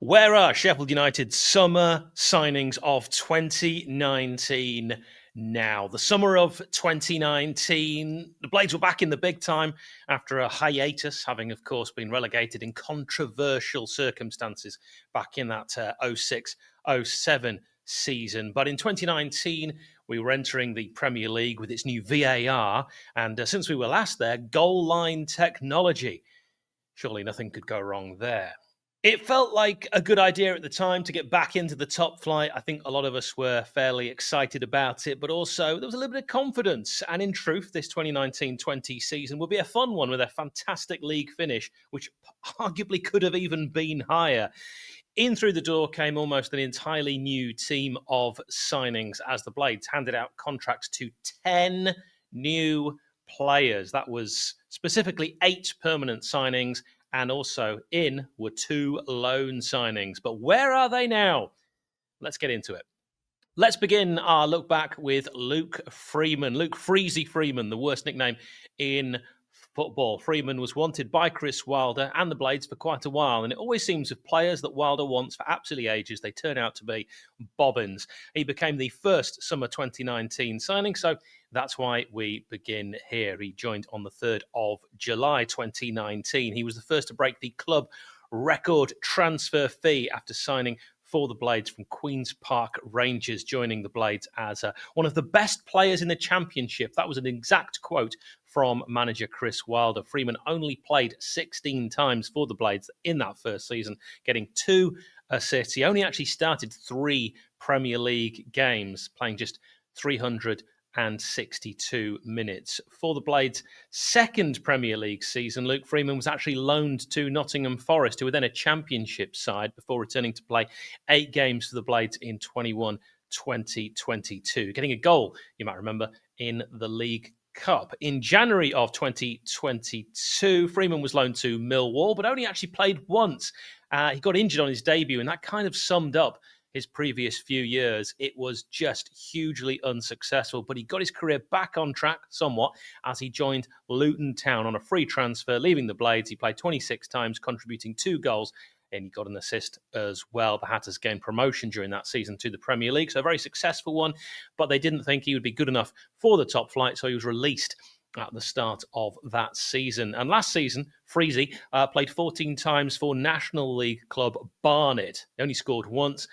Where are Sheffield United's summer signings of 2019 now? The summer of 2019, the Blades were back in the big time after a hiatus, having, of course, been relegated in controversial circumstances back in that 06-07 season. But in 2019, we were entering the Premier League with its new VAR, and since we were last there, goal line technology. Surely nothing could go wrong there. It felt like a good idea at the time to get back into the top flight. I think a lot of us were fairly excited about it, but also there was a little bit of confidence. And in truth, this 2019-20 season will be a fun one with a fantastic league finish, which arguably could have even been higher. In through the door came almost an entirely new team of signings as the Blades handed out contracts to 10 new players. That was specifically 8 permanent signings, and also in were 2 loan signings. But where are they now? Let's get into it. Let's begin our look back with Luke Freeman. Luke Freezy Freeman, the worst nickname in football. Freeman was wanted by Chris Wilder and the Blades for quite a while, and it always seems with players that Wilder wants for absolutely ages, they turn out to be bobbins. He became the first summer 2019 signing, so that's why we begin here. He joined on the 3rd of July 2019. He was the first to break the club record transfer fee after signing for the Blades from Queen's Park Rangers, joining the Blades as one of the best players in the Championship. That was an exact quote from manager Chris Wilder. Freeman only played 16 times for the Blades in that first season, getting 2 assists. He only actually started 3 Premier League games, playing just 362 minutes. For the Blades' second Premier League season, Luke Freeman was actually loaned to Nottingham Forest, who were then a Championship side, before returning to play 8 games for the Blades in 21-2022, getting a goal, you might remember, in the League Cup. In January of 2022, Freeman was loaned to Millwall, but only actually played once. He got injured on his debut, and that kind of summed up his previous few years. It was just hugely unsuccessful, but he got his career back on track somewhat as he joined Luton Town on a free transfer, leaving the Blades. He played 26 times, contributing 2 goals, and he got an assist as well. The Hatters gained promotion during that season to the Premier League, so a very successful one, but they didn't think he would be good enough for the top flight, so he was released at the start of that season. And last season, Freezy played 14 times for National League club Barnet. He only scored once.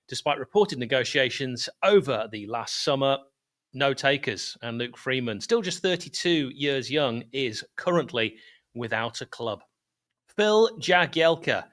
Despite reported negotiations over the last summer, no takers. And Luke Freeman, still just 32 years young, is currently without a club. Phil Jagielka,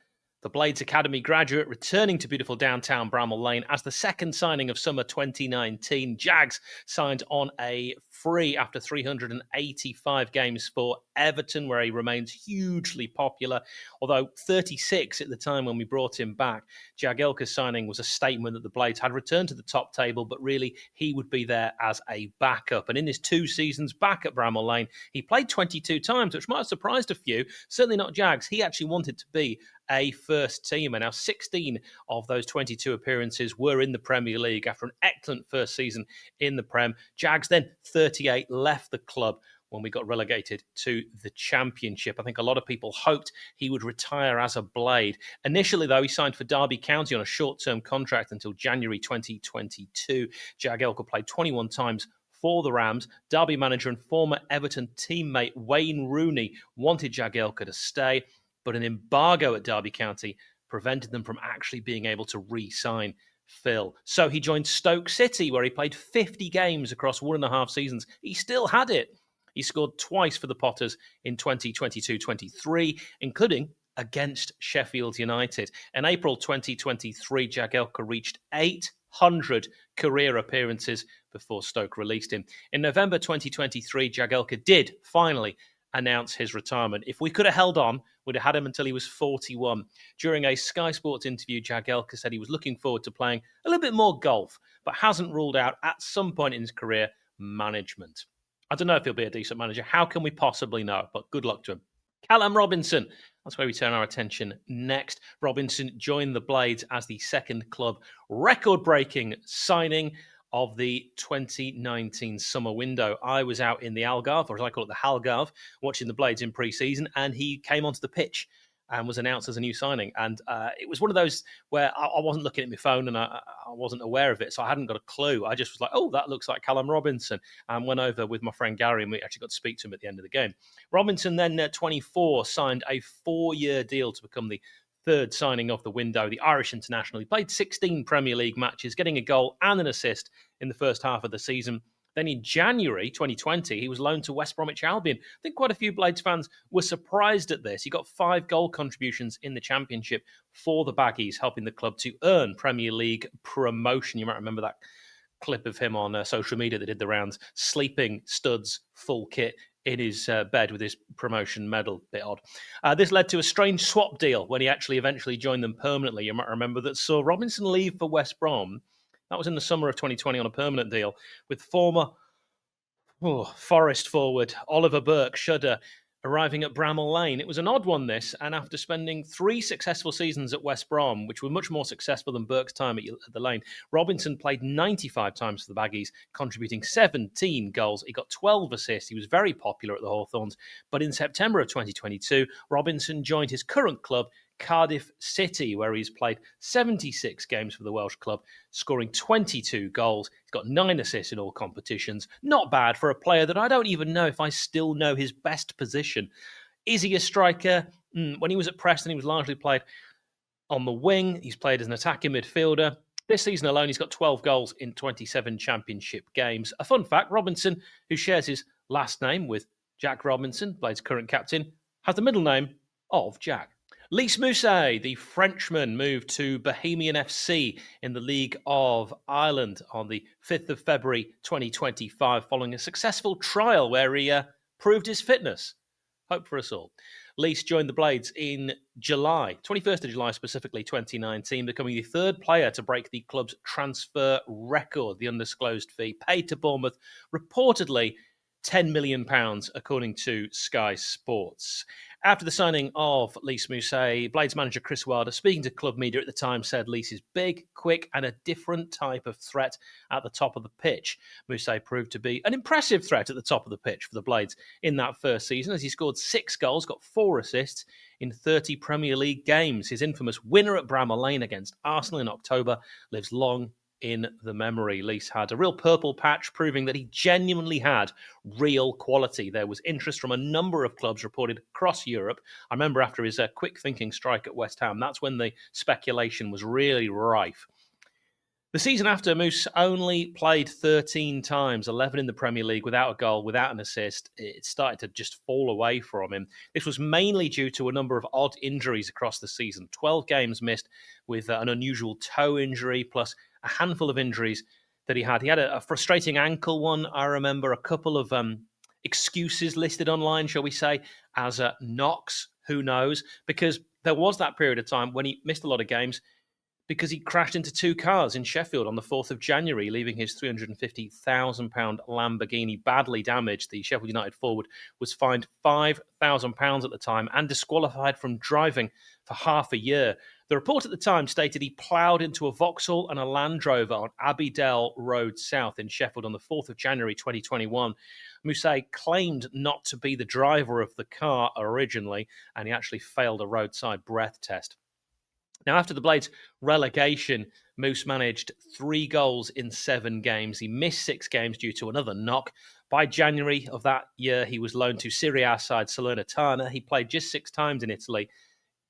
the Blades Academy graduate, returning to beautiful downtown Bramall Lane as the second signing of summer 2019. Jags signed on a free after 385 games for Everton, where he remains hugely popular. Although 36 at the time when we brought him back, Jagielka's signing was a statement that the Blades had returned to the top table, but really he would be there as a backup. And in his 2 seasons back at Bramall Lane, he played 22 times, which might have surprised a few. Certainly not Jags. He actually wanted to be a first teamer. Now, 16 of those 22 appearances were in the Premier League after an excellent first season in the Prem. Jags then 38 left the club when we got relegated to the Championship. I think a lot of people hoped he would retire as a Blade. Initially, though, he signed for Derby County on a short-term contract until January 2022. Jagielka played 21 times for the Rams. Derby manager and former Everton teammate Wayne Rooney wanted Jagielka to stay, but an embargo at Derby County prevented them from actually being able to re-sign Phil. So he joined Stoke City, where he played 50 games across 1.5 seasons. He still had it. He scored twice for the Potters in 2022-23, including against Sheffield United. In April 2023, Jagielka reached 800 career appearances before Stoke released him. In November 2023, Jagielka did finally announce his retirement. If we could have held on, we'd have had him until he was 41. During a Sky Sports interview, Jagielka said he was looking forward to playing a little bit more golf, but hasn't ruled out at some point in his career management. I don't know if he'll be a decent manager. How can we possibly know? But good luck to him. Callum Robinson, that's where we turn our attention next. Robinson joined the Blades as the second club record-breaking signing of the 2019 summer window. I was out in the Algarve, or as I call it, the Halgarve, watching the Blades in pre-season, and he came onto the pitch and was announced as a new signing. And it was one of those where I wasn't looking at my phone and I wasn't aware of it, so I hadn't got a clue. I just was like, oh, that looks like Callum Robinson, and went over with my friend Gary, and we actually got to speak to him at the end of the game. Robinson then, 24, signed a 4-year deal to become the third signing of the window, the Irish international. He played 16 Premier League matches, getting a goal and an assist in the first half of the season. Then in January 2020, he was loaned to West Bromwich Albion. I think quite a few Blades fans were surprised at this. He got 5 goal contributions in the Championship for the Baggies, helping the club to earn Premier League promotion. You might remember that clip of him on social media that did the rounds, sleeping studs full kit in his bed with his promotion medal. Bit odd. This led to a strange swap deal when he actually eventually joined them permanently. You might remember that saw Robinson leave for West Brom. That was in the summer of 2020 on a permanent deal with former Forest forward Oliver Burke-Shudder arriving at Bramall Lane. It was an odd one, this, and after spending 3 successful seasons at West Brom, which were much more successful than Burke's time at the Lane, Robinson played 95 times for the Baggies, contributing 17 goals. He got 12 assists. He was very popular at the Hawthorns. But in September of 2022, Robinson joined his current club, Cardiff City, where he's played 76 games for the Welsh club, scoring 22 goals. He's got 9 assists in all competitions. Not bad for a player that I don't even know if I still know his best position. Is he a striker? When he was at Preston, he was largely played on the wing. He's played as an attacking midfielder. This season alone, he's got 12 goals in 27 Championship games. A fun fact, Robinson, who shares his last name with Jack Robinson, Blades' current captain, has the middle name of Jack. Lys Mousset, the Frenchman, moved to Bohemian F.C. in the League of Ireland on the 5th of February 2025 following a successful trial where he proved his fitness. Hope for us all. Lys joined the Blades in July, 21st of July specifically, 2019, becoming the 3rd player to break the club's transfer record, the undisclosed fee paid to Bournemouth, reportedly £10 million, according to Sky Sports. After the signing of Lys Mousset, Blades manager Chris Wilder, speaking to club media at the time, said Lys is big, quick, and a different type of threat at the top of the pitch. Mousset proved to be an impressive threat at the top of the pitch for the Blades in that first season, as he scored 6 goals, got 4 assists in 30 Premier League games. His infamous winner at Bramall Lane against Arsenal in October lives long in the memory. Lys had a real purple patch, proving that he genuinely had real quality. There was interest from a number of clubs reported across Europe. I remember after his quick thinking strike at West Ham, that's when the speculation was really rife. The season after, Moose only played 13 times, 11 in the Premier League, without a goal, without an assist. It started to just fall away from him. This was mainly due to a number of odd injuries across the season. 12 games missed with an unusual toe injury, plus a handful of injuries that he had. He had a frustrating ankle one, I remember, a couple of excuses listed online, shall we say, as knocks, who knows, because there was that period of time when he missed a lot of games because he crashed into 2 cars in Sheffield on the 4th of January, leaving his £350,000 Lamborghini badly damaged. The Sheffield United forward was fined £5,000 at the time and disqualified from driving for half a year. The report at the time stated he ploughed into a Vauxhall and a Land Rover on Abbeydale Road South in Sheffield on the 4th of January 2021. Mousset claimed not to be the driver of the car originally, and he actually failed a roadside breath test. Now, after the Blades' relegation, Moose managed 3 goals in 7 games. He missed 6 games due to another knock. By January of that year, he was loaned to Serie A side Salernitana. He played just 6 times in Italy,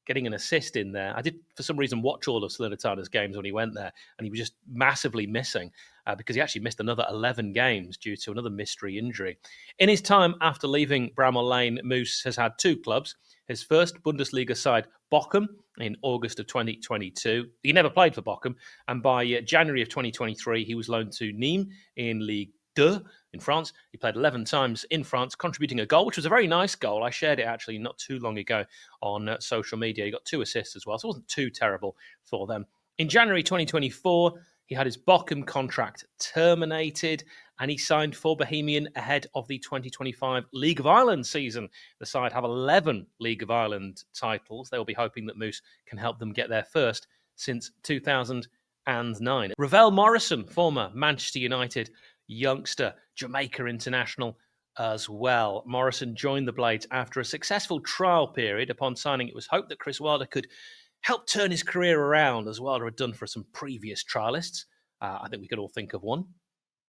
getting an assist in there. I did, for some reason, watch all of Salernitana's games when he went there, and he was just massively missing because he actually missed another 11 games due to another mystery injury. In his time after leaving Bramall Lane, Moose has had 2 clubs. His first Bundesliga side, Bochum, in August of 2022. He never played for Bochum, and by January of 2023, he was loaned to Nîmes in Ligue 2 in France. He played 11 times in France, contributing a goal, which was a very nice goal. I shared it actually not too long ago on social media. He got 2 assists as well, so it wasn't too terrible for them. In January 2024, he had his Bochum contract terminated, and he signed for Bohemian ahead of the 2025 League of Ireland season. The side have 11 League of Ireland titles. They'll be hoping that Moose can help them get there first since 2009. Ravel Morrison, former Manchester United youngster, Jamaica international, as well. Morrison joined the Blades after a successful trial period. Upon signing, it was hoped that Chris Wilder could help turn his career around, as Wilder had done for some previous trialists. I think we could all think of one. Do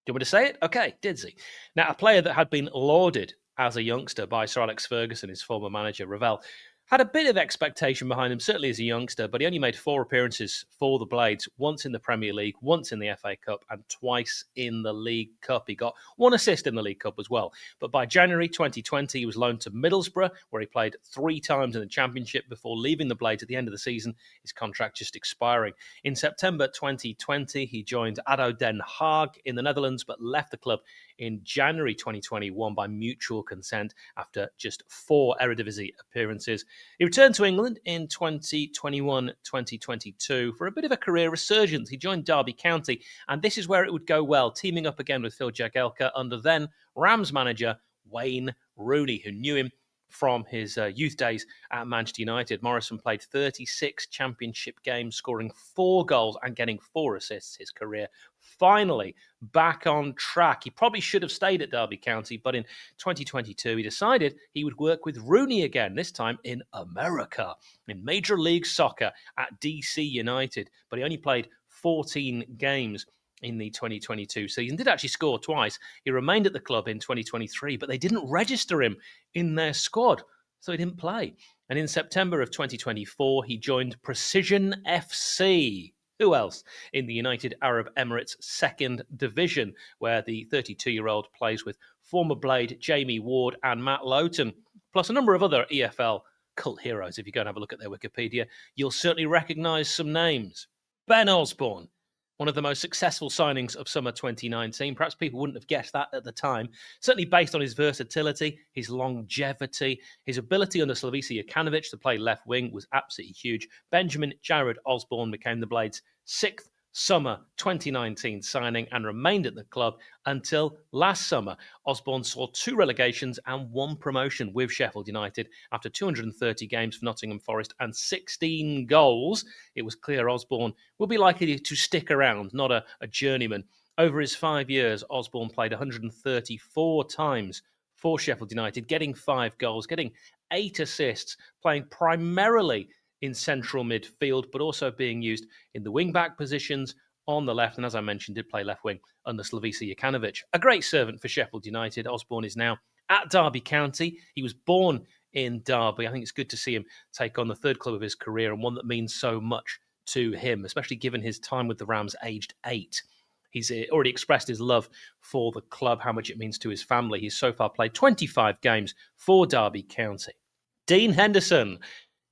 you want me to say it? Okay, did he? Now, a player that had been lauded as a youngster by Sir Alex Ferguson, his former manager, Ravel, had a bit of expectation behind him, certainly as a youngster, but he only made 4 appearances for the Blades, once in the Premier League, once in the FA Cup, and twice in the League Cup. He got 1 assist in the League Cup as well. But by January 2020, he was loaned to Middlesbrough, where he played 3 times in the Championship before leaving the Blades at the end of the season, his contract just expiring. In September 2020, he joined ADO Den Haag in the Netherlands, but left the club in January 2021 by mutual consent after just 4 Eredivisie appearances. He returned to England in 2021-2022 for a bit of a career resurgence. He joined Derby County, and this is where it would go well, teaming up again with Phil Jagielka under then Rams manager Wayne Rooney, who knew him from his youth days at Manchester United. Morrison played 36 Championship games, scoring 4 goals and getting 4 assists. His career finally back on track. He probably should have stayed at Derby County, but in 2022, he decided he would work with Rooney again, this time in America, in Major League Soccer at DC United. But he only played 14 games in the 2022 season. Did actually score twice. He remained at the club in 2023, but they didn't register him in their squad, so he didn't play. And in September of 2024, he joined Precision FC. Who else? In the United Arab Emirates second division, where the 32-year-old plays with former Blade Jamie Ward and Matt Lowton, plus a number of other EFL cult heroes. If you go and have a look at their Wikipedia, you'll certainly recognise some names. Ben Osborn, one of the most successful signings of summer 2019. Perhaps people wouldn't have guessed that at the time. Certainly based on his versatility, his longevity, his ability under Slavica Jokanovic to play left wing was absolutely huge. Benjamin Jared Osborn became the Blades' 6th summer 2019 signing and remained at the club until last summer. Osborn saw 2 relegations and 1 promotion with Sheffield United after 230 games for Nottingham Forest and 16 goals. It was clear Osborn will be likely to stick around, not a journeyman. Over his 5 years, Osborn played 134 times for Sheffield United, getting 5 goals, getting 8 assists, playing primarily in central midfield, but also being used in the wing-back positions on the left. And as I mentioned, did play left wing under Slavica Jokanovic. A great servant for Sheffield United. Osborn is now at Derby County. He was born in Derby. I think it's good to see him take on the 3rd club of his career and one that means so much to him, especially given his time with the Rams aged 8. He's already expressed his love for the club, how much it means to his family. He's so far played 25 games for Derby County. Dean Henderson.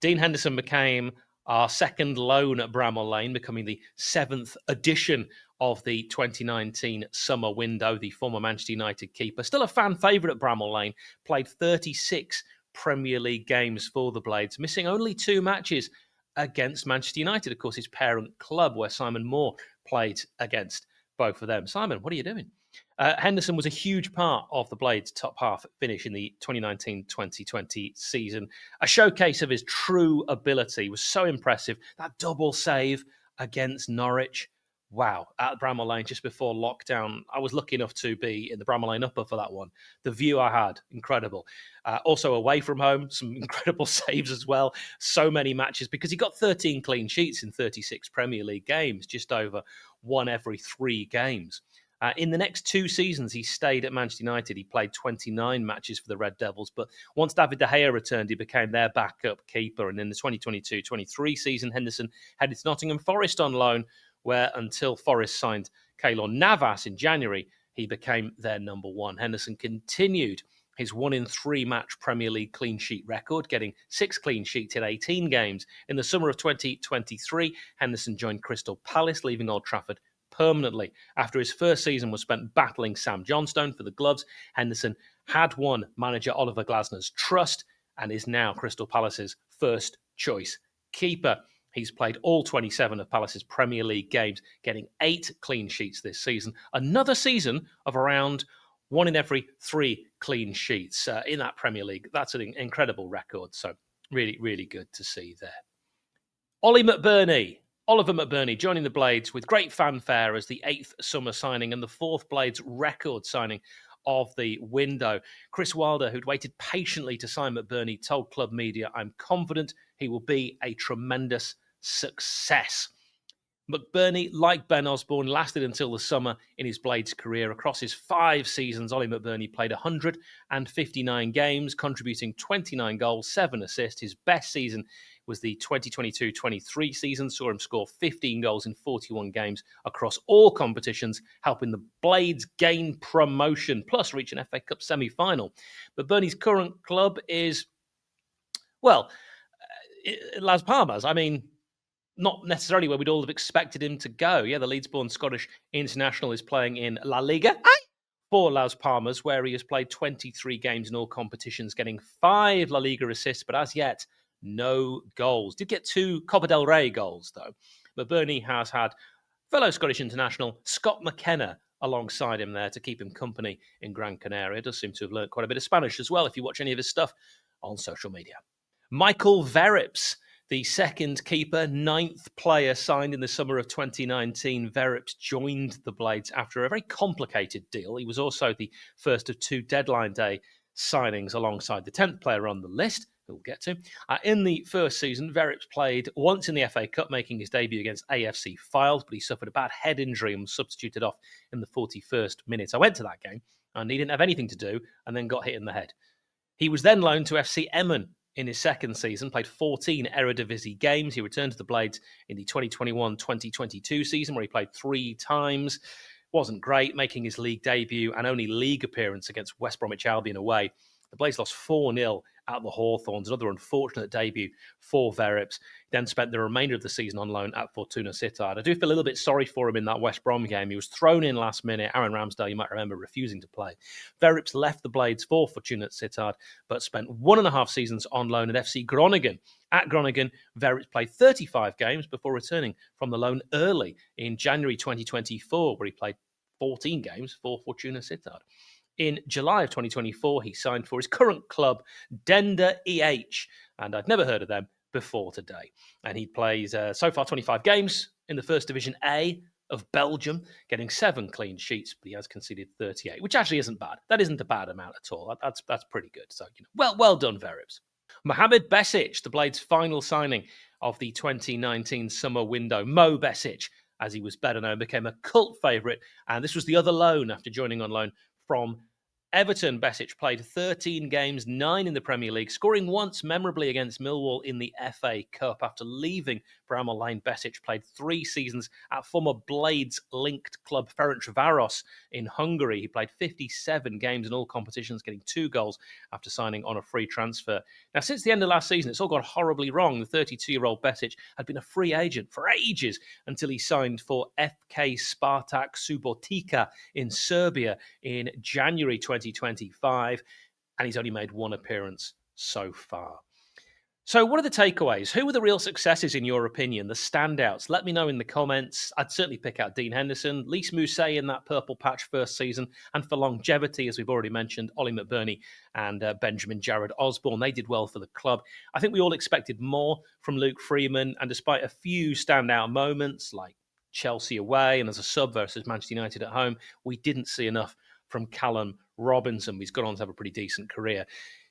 Dean Henderson became our second loan at Bramall Lane, becoming the 7th edition of the 2019 summer window, the former Manchester United keeper. Still a fan favourite at Bramall Lane, played 36 Premier League games for the Blades, missing only 2 matches against Manchester United, of course, his parent club, where Simon Moore played against both of them. Simon, what are you doing? Henderson was a huge part of the Blades' top half finish in the 2019-2020 season. A showcase of his true ability. Was so impressive. That double save against Norwich. Wow. At Bramall Lane just before lockdown. I was lucky enough to be in the Bramall Lane upper for that one. The view I had, incredible. Also away from home, some incredible saves as well. So many matches because he got 13 clean sheets in 36 Premier League games, just over 1 every 3 games. In the next 2 seasons, he stayed at Manchester United. He played 29 matches for the Red Devils, but once David De Gea returned, he became their backup keeper. And in the 2022-23 season, Henderson headed to Nottingham Forest on loan, where until Forest signed Keylor Navas in January, he became their number 1. Henderson continued his 1-in-3 match Premier League clean sheet record, getting 6 clean sheets in 18 games. In the summer of 2023, Henderson joined Crystal Palace, leaving Old Trafford permanently. After his first season was spent battling Sam Johnstone for the gloves, Henderson had won manager Oliver Glasner's trust and is now Crystal Palace's first choice keeper. He's played all 27 of Palace's Premier League games, getting 8 clean sheets this season. Another season of around 1 in every 3 clean sheets in that Premier League. That's an incredible record. So really, really good to see there. Oli McBurnie. Oliver McBurnie joining the Blades with great fanfare as the 8th summer signing and the 4th Blades record signing of the window. Chris Wilder, who'd waited patiently to sign McBurnie, told club media, "I'm confident he will be a tremendous success." McBurnie, like Ben Osborne, lasted until the summer in his Blades career. Across his 5 seasons, Oli McBurnie played 159 games, contributing 29 goals, 7 assists. His best season was the 2022-23 season, saw him score 15 goals in 41 games across all competitions, helping the Blades gain promotion, plus reach an FA Cup semi-final. McBurnie's current club is, well, Las Palmas. I mean, not necessarily where we'd all have expected him to go. Yeah, the Leeds-born Scottish international is playing in La Liga for Las Palmas, where he has played 23 games in all competitions, getting 5 La Liga assists, but as yet, no goals. Did get 2 Copa del Rey goals, though. McBurnie has had fellow Scottish international Scott McKenna alongside him there to keep him company in Gran Canaria. Does seem to have learned quite a bit of Spanish as well, if you watch any of his stuff on social media. Michael Verrips, the second keeper, 9th player signed in the summer of 2019. Verrips joined the Blades after a very complicated deal. He was also the first of 2 deadline day signings alongside the 10th player on the list, who we'll get to. In the first season, Verrips played once in the FA Cup, making his debut against AFC Files, but he suffered a bad head injury and was substituted off in the 41st minute. I went to that game, and he didn't have anything to do, and then got hit in the head. He was then loaned to FC Emmen in his second season, played 14 Eredivisie games. He returned to the Blades in the 2021-2022 season, where he played 3 times. Wasn't great, making his league debut and only league appearance against West Bromwich Albion away. The Blades lost 4-0 at the Hawthorns, another unfortunate debut for Verrips. He then spent the remainder of the season on loan at Fortuna Sittard. I do feel a little bit sorry for him in that West Brom game. He was thrown in last minute. Aaron Ramsdale, you might remember, refusing to play. Verrips left the Blades for Fortuna Sittard, but spent 1.5 seasons on loan at FC Groningen. At Groningen, Verrips played 35 games before returning from the loan early in January 2024, where he played 14 games for Fortuna Sittard. In July of 2024, he signed for his current club, Dender EH, and I'd never heard of them before today. And he plays so far 25 games in the First Division A of Belgium, getting 7 clean sheets, but he has conceded 38, which actually isn't bad. That isn't a bad amount at all. That's pretty good. So, well done, Verrips. Muhammed Besic, the Blades' final signing of the 2019 summer window. Mo Besic, as he was better known, became a cult favourite, and this was the other loan after joining on loan from Everton. Besic played 13 games, 9 in the Premier League, scoring once memorably against Millwall in the FA Cup. After leaving Bramall Lane, Besic played 3 seasons at former Blades-linked club Ferencváros in Hungary. He played 57 games in all competitions, getting 2 goals after signing on a free transfer. Now, since the end of last season, it's all gone horribly wrong. The 32-year-old Besic had been a free agent for ages until he signed for FK Spartak Subotica in Serbia in January 2025, and he's only made 1 appearance so far. So what are the takeaways? Who were the real successes in your opinion, the standouts? Let me know in the comments. I'd certainly pick out Dean Henderson, Lys Mousset in that purple patch first season, and for longevity, as we've already mentioned, Oli McBurnie and Benjamin Jared Osborne. They did well for the club. I think we all expected more from Luke Freeman, and despite a few standout moments like Chelsea away and as a sub versus Manchester United at home, we didn't see enough from Callum Robinson. He's gone on to have a pretty decent career.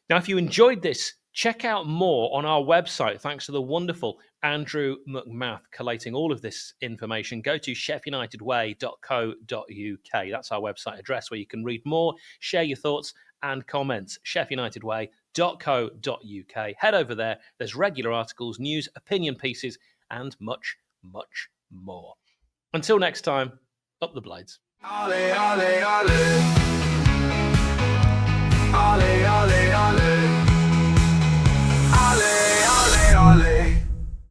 Now, if you enjoyed this, check out more on our website, thanks to the wonderful Andrew McMath collating all of this information. Go to sheffunitedway.co.uk. That's our website address where you can read more, share your thoughts and comments. sheffunitedway.co.uk. Head over there. There's regular articles, news, opinion pieces, and much, much more. Until next time, up the Blades. Ole, ole, ole.